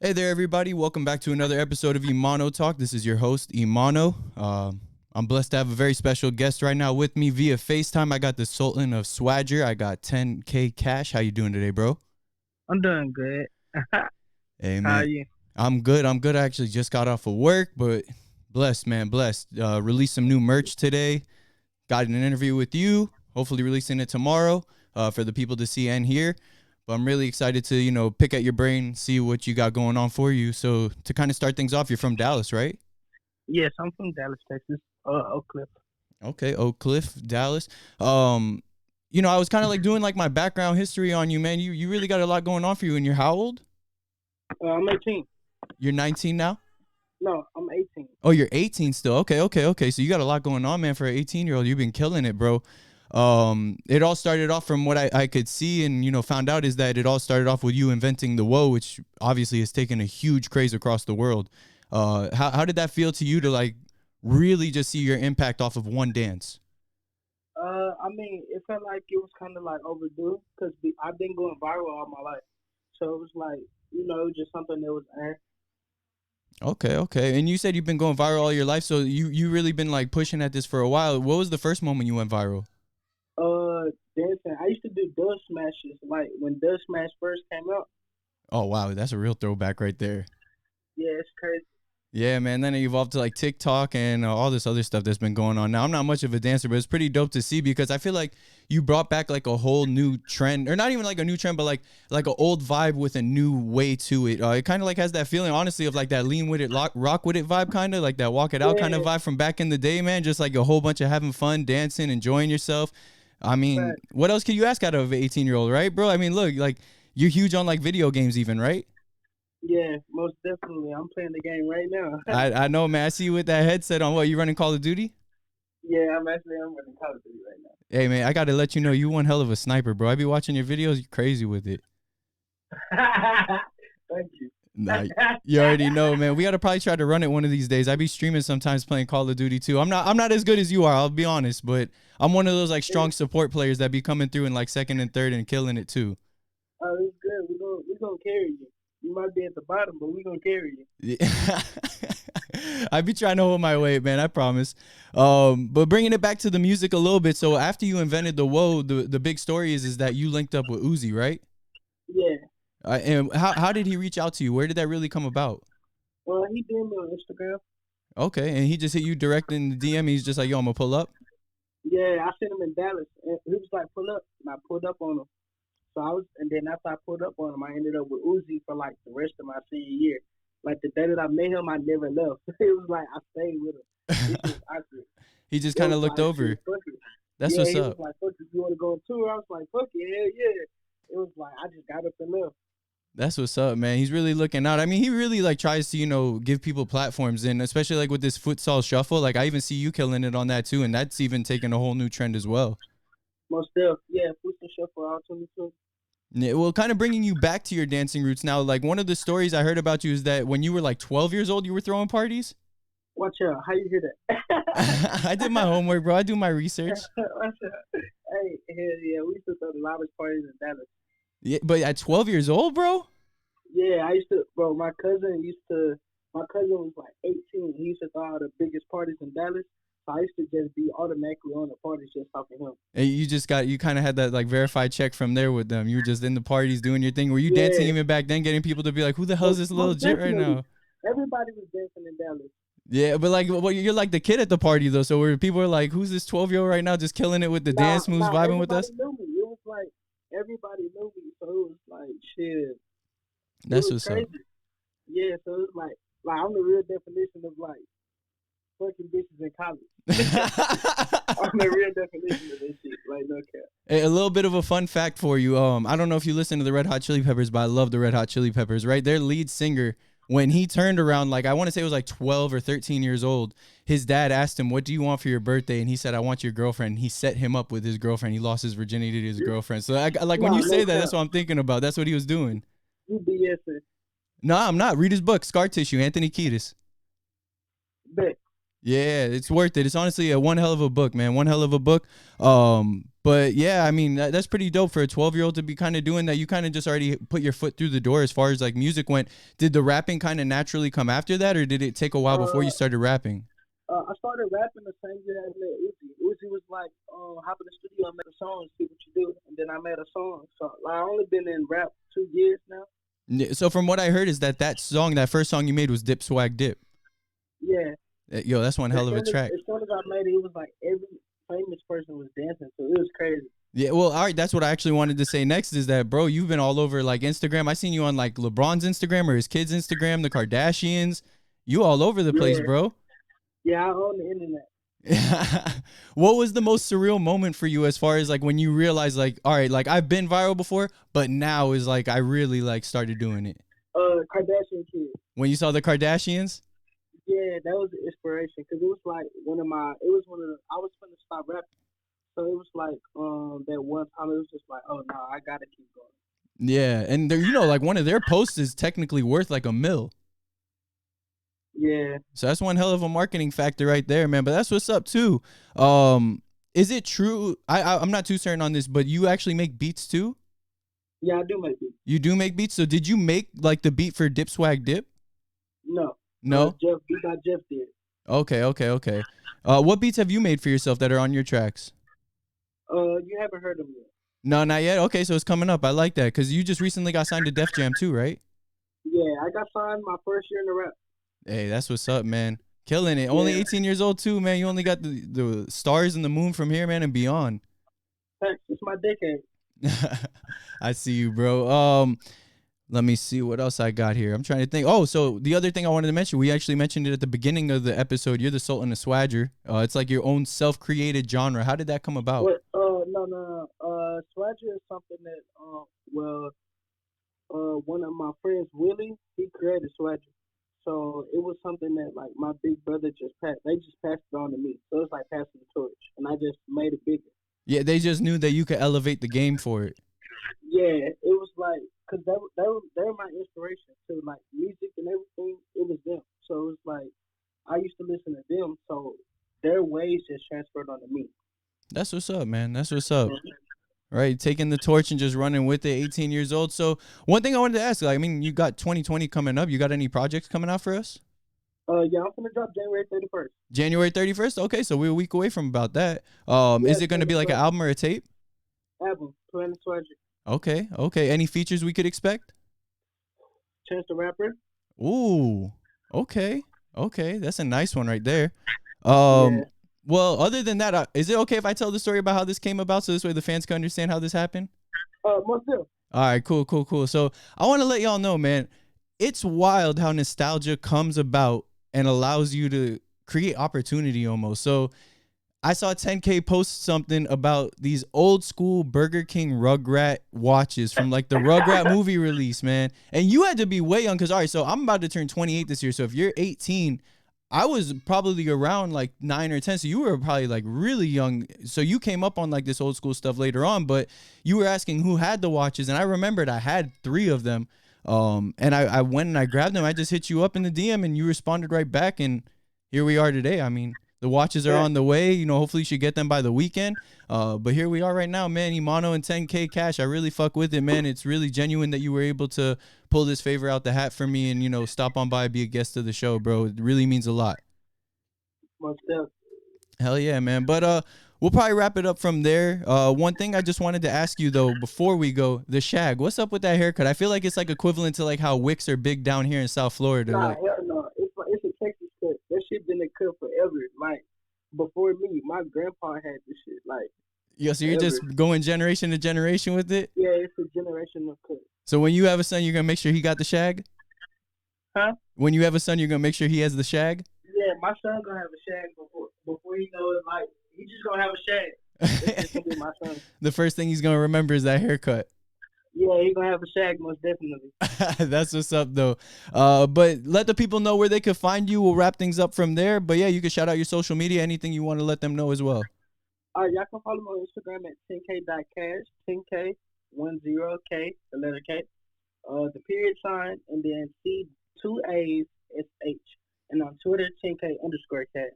Hey there, everybody. Welcome back to another episode of Emano Talk. This is your host, Emano. I'm blessed to have a very special guest right now with me via FaceTime. I got the Sultan of Swagger. I got 10K cash. How you doing today, bro? I'm doing good. Hey, How are man. you? I'm good. I'm good. I actually just got off of work, but blessed, man. Blessed. Released some new merch today. Got an interview with you. Hopefully releasing it tomorrow for the people to see and hear. But I'm really excited to, pick at your brain, see what you got going on for you. So to kind of start things off, you're from Dallas, right? Yes, I'm from Dallas, Texas. Oak Cliff. Okay, Oak Cliff, Dallas. Um, I was kind of like doing like my background history on you, man. You really got a lot going on for you. And you're how old? I'm 18. You're 19 now? No, I'm 18. Oh, you're 18 still. Okay. So you got a lot going on, man, for an 18-year-old. You've been killing it, bro. It all started off from what I could see and found out is that it all started off with you inventing the woe, which obviously has taken a huge craze across the world. How did that feel to you to like really just see your impact off of one dance? I mean, it felt like it was kind of like overdue because I've been going viral all my life. So it was like, it was just something that was earned. Okay. And you said you've been going viral all your life, so you really been like pushing at this for a while. What was the first moment you went viral? Dancing. I used to do Dub Smashes, like when Dub Smash first came out. Oh wow, that's a real throwback right there. Yeah, it's crazy. Yeah, man. Then it evolved to like TikTok and all this other stuff that's been going on. Now, I'm not much of a dancer, but it's pretty dope to see because I feel like you brought back like a whole new trend, or not even like a new trend, but like an old vibe with a new way to it. It kind of like has that feeling, honestly, of like that lean with it, rock with it vibe, kind of like that walk it out kind of Yeah, vibe from back in the day, man. Just like a whole bunch of having fun, dancing, enjoying yourself. I mean, but what else can you ask out of an 18-year-old, right, bro? I mean, look, like you're huge on like video games, even, right? yeah, most definitely. I'm playing the game right now. I know, man. I see you with that headset on. What, you running Call of Duty? Yeah, I'm running Call of Duty right Hey man, I gotta let you know you one hell of a sniper, bro. I be watching your videos. You're crazy with it. now. Thank you. Nah, you already know, man. We gotta probably try to run it one of these days. I be streaming sometimes playing Call of Duty too. I'm not as good as you are. I'll be honest, but I'm one of those like strong support players that be coming through in like second and third and killing it too. It's good. We gonna carry you. You might be at the bottom, but we gonna carry you. Yeah. I be trying to hold my weight, man. I promise. But bringing it back to the music a little bit. So after you invented the whoa, the big story is that you linked up with Uzi, right? Yeah. And how did he reach out to you? Where did that really come about? Well, he did me on Instagram. Okay, and he just hit you direct in the DM. He's just like, "Yo, I'm gonna pull up." Yeah, I seen him in Dallas, and he was like, "Pull up," and I pulled up on him. And then after I pulled up on him, I ended up with Uzi for like the rest of my senior year. Like the day that I met him, I never left. It was like I stayed with him. It's just awkward. He just It kind was of looked like, shit, over. fuck it. That's Yeah, what's he was up. like, fuck it, you want to go on tour? I was like, fuck it, hell yeah. It was like, I just got up and left. That's what's up, man. He's really looking out. I mean, he really like tries to, give people platforms, and especially like with this futsal shuffle. Like I even see you killing it on that too, and that's even taking a whole new trend as well. Most stuff. Yeah, Booster Shuffle all 22. Yeah, well, kind of bringing you back to your dancing roots now. Like one of the stories I heard about you is that when you were like 12 years old, you were throwing parties. Watch out. How you hear that? I did my homework, bro. I do my research. Watch out. Hey, hell yeah. We used to throw the loudest parties in Dallas. Yeah, but at 12 years old, bro. Yeah, I used to, bro, my cousin was like 18. He used to throw all the biggest parties in Dallas. So I used to just be automatically on the parties just talking to him. And you kind of had that like verified check from there with them. You were just in the parties doing your thing. Were you dancing Yeah, even back then, getting people to be like, "Who the hell is most, this little most jit right definitely. now?" Everybody was dancing in Dallas. Yeah, but like, well, you're like the kid at the party though. So where people are like, "Who's this 12-year-old right now, just killing it with the Nah, dance moves, nah, vibing with everybody us?" knew me. It was like everybody knew me. So it was like, shit. It That's was what's up. crazy. Yeah, so it's like I'm the real definition of like fucking bitches in college. I'm the real definition of this shit. Like no cap. A little bit of a fun fact for you. I don't know if you listen to the Red Hot Chili Peppers, but I love the Red Hot Chili Peppers, right? Their lead singer, when he turned around, like I want to say it was like 12 or 13 years old, his dad asked him, "What do you want for your birthday?" And he said, "I want your girlfriend." He set him up with his girlfriend. He lost his virginity to his girlfriend. So like when No, you no say that, that's cap. what I'm thinking about. That's what he was doing. You BSing. No, I'm not. Read his book, Scar Tissue, Anthony Kiedis. Bet. Yeah, it's worth it. It's honestly a one hell of a book, man. One hell of a book. But yeah, I mean that's pretty dope for a 12-year-old to be kind of doing that. You kind of just already put your foot through the door as far as like music went. Did the rapping kind of naturally come after that, or did it take a while before you Uh, started rapping? I started rapping the same year I met Uzi. Uzi was like, hop in the studio and make a song and see what you do. And then I made a song. So like, I only been in rap 2 years now. So from what I heard is that song, that first song you made was Dip Swag Dip. Yeah. Yo, that's one As hell of a soon as track. as soon as I made it, it was like every famous person was dancing. So it was crazy. Yeah, well, all right, that's what I actually wanted to say next is that, bro, you've been all over like Instagram. I seen you on like LeBron's Instagram or his kids' Instagram, the Kardashians. You all over the place, Yeah. bro. Yeah, I own the internet. What was the most surreal moment for you as far as like when you realized like, all right, like I've been viral before, but now is like I really like started doing it. Kardashian kid. When you saw the Kardashians? Yeah, that was the inspiration because it was like it was one of the, I was gonna stop rapping. So it was like that one time it was just like, oh no, I gotta keep going. Yeah, and they're like one of their posts is technically worth like a mil. Yeah, So that's one hell of a marketing factor right there, man. But that's what's up too. Um, is it true? I'm not too certain on this, but you actually make beats too. yeah, I do make beats. You do make beats. So did you make like the beat for Dip Swag Dip? No, No. Jeff beat by Jeff did. Okay, okay, okay. What beats have you made for yourself that are on your tracks? You haven't heard of him yet. No, not yet. Okay, so it's coming up. I like that because you just recently got signed to Def Jam too, right? Yeah, I got signed my first year in the rap. Hey, that's what's up, man. Killing it. Only Yeah, 18 years old too, man. You only got the stars and the moon from here, man, and beyond. thanks. It's my decade. I see you, bro. Let me see what else I got here. I'm trying to think. Oh, so the other thing I wanted to mention, we actually mentioned it at the beginning of the episode. You're the Sultan of Swagger. It's like your own self-created genre. How did that come about? What? No, no. Swagger is something that well, one of my friends, Willie, he created Swagger. So it was something that like my big brother just passed. They just passed it on to me. So it's like passing the torch, and I just made it bigger. Yeah, they just knew that you could elevate the game for it. Yeah, it was like because they were my inspiration to like music and everything. It was them. So it was like I used to listen to them. So their ways just transferred onto me. That's what's up, man. That's what's up. Mhm. Right, taking the torch and just running with it. 18 years old. So one thing I wanted to ask, like, I mean, you got 2020 coming up. You got any projects coming out for us? Yeah, I'm gonna drop January 31st. January 31st. Okay, so we're a week away from about that. Yeah, Is it going to Planet be like an Swagger album or a tape? album, Planet Swagger. Okay, okay. Any features we could expect? Chance the Rapper. Ooh, okay, okay. That's a nice one right there. Yeah. Um, well, other than that, is it okay if I tell the story about how this came about, so this way the fans can understand how this happened? Most of All right, cool, cool, cool. So I want to let y'all know, man, it's wild how nostalgia comes about and allows you to create opportunity almost. So I saw 10K post something about these old school Burger King Rugrat watches from like the Rugrat movie release, man. And you had to be way young because, all right, so I'm about to turn 28 this year. So if you're 18, I was probably around like 9 or 10. So you were probably like really young. So you came up on like this old school stuff later on, but you were asking who had the watches. And I remembered I had 3 of them. And I went and I grabbed them. I just hit you up in the DM and you responded right back. And here we are today. I mean, the watches are that. on the way. You know, hopefully you should get them by the weekend. But here we are right now, man. Emano and 10K cash. I really fuck with it, man. It's really genuine that you were able to pull this favor out the hat for me and, stop on by, be a guest of the show, bro. It really means a lot. Most of Hell yeah, man. But we'll probably wrap it up from there. One thing I just wanted to ask you though, before we go, the shag. What's up with that haircut? I feel like it's like equivalent to like how wicks are big down here in South Florida. Nah, Like, hell no. It's a Texas cut. That shit been a cut forever. Like before me, my grandpa had this shit like yeah, so you're forever. just going generation to generation with it. Yeah, it's a generational cut. So when you have a son, you're gonna make sure he got the shag. Huh? When you have a son, you're gonna make sure he has the shag. Yeah, my son gonna have a shag before he know it. Like he just gonna have a shag. It's just gonna be my son. The first thing he's gonna remember is that haircut. Yeah, he gonna have a shag most definitely. That's what's up though. But let the people know where they could find you. We'll wrap things up from there. But yeah, you can shout out your social media, anything you want to let them know as well. All right, y'all can follow me on Instagram at 10k.cash, 10k10k, the letter K, the period sign, and then C 2 A's SH, and on Twitter 10k underscore cash.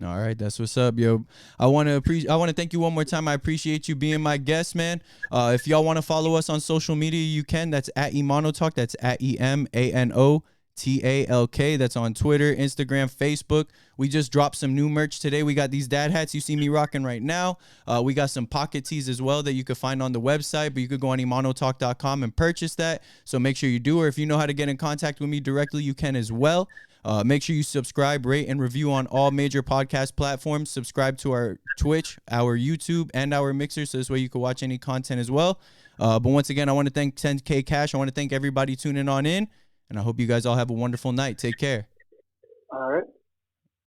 All right, that's what's up, yo. I want to thank you one more time. I appreciate you being my guest, man. If y'all want to follow us on social media, you can. That's at Emano Talk. That's at EMANOTALK. That's on Twitter, Instagram, Facebook. We just dropped some new merch today. We got these dad hats you see me rocking right now. We got some pocket tees as well that you could find on the website, but you could go on emanotalk.com and purchase that. So make sure you do, or if you know how to get in contact with me directly, you can as well. Make sure you subscribe, rate, and review on all major podcast platforms. Subscribe to our Twitch, our YouTube, and our Mixer, so this way you can watch any content as well. But once again, I want to thank 10K Cash. I want to thank everybody tuning on in, and I hope you guys all have a wonderful night. Take care. All right.